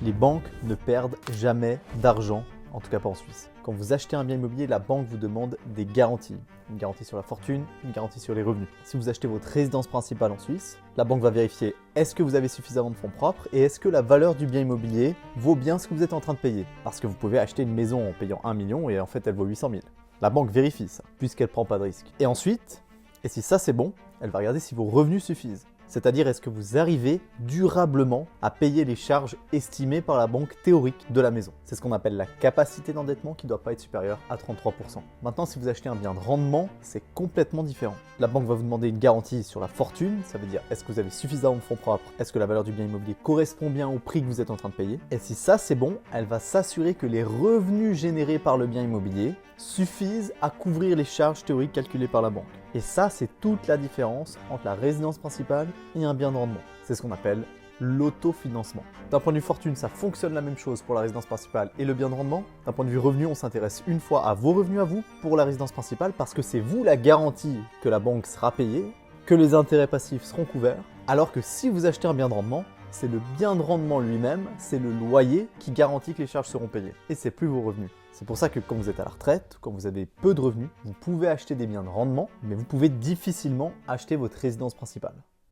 Les banques ne perdent jamais d'argent, en tout cas pas en Suisse. Quand vous achetez un bien immobilier, la banque vous demande des garanties. Une garantie sur la fortune, une garantie sur les revenus. Si vous achetez votre résidence principale en Suisse, la banque va vérifier est-ce que vous avez suffisamment de fonds propres et est-ce que la valeur du bien immobilier vaut bien ce que vous êtes en train de payer. Parce que vous pouvez acheter une maison en payant 1 million et en fait elle vaut 800 000. La banque vérifie ça, puisqu'elle ne prend pas de risque. Et ensuite, et si ça c'est bon, elle va regarder si vos revenus suffisent. C'est-à-dire est-ce que vous arrivez durablement à payer les charges estimées par la banque théorique de la maison. C'est ce qu'on appelle la capacité d'endettement qui ne doit pas être supérieure à 33%. Maintenant, si vous achetez un bien de rendement, c'est complètement différent. La banque va vous demander une garantie sur la fortune, ça veut dire est-ce que vous avez suffisamment de fonds propres, est-ce que la valeur du bien immobilier correspond bien au prix que vous êtes en train de payer. Et si ça c'est bon, elle va s'assurer que les revenus générés par le bien immobilier suffisent à couvrir les charges théoriques calculées par la banque. Et ça, c'est toute la différence entre la résidence principale et un bien de rendement. C'est ce qu'on appelle l'autofinancement. D'un point de vue fortune, ça fonctionne la même chose pour la résidence principale et le bien de rendement. D'un point de vue revenu, on s'intéresse une fois à vos revenus à vous pour la résidence principale parce que c'est vous la garantie que la banque sera payée, que les intérêts passifs seront couverts, alors que si vous achetez un bien de rendement, c'est le bien de rendement lui-même, c'est le loyer qui garantit que les charges seront payées. Et c'est plus vos revenus. C'est pour ça que quand vous êtes à la retraite, quand vous avez peu de revenus, vous pouvez acheter des biens de rendement, mais vous pouvez difficilement acheter votre résidence principale.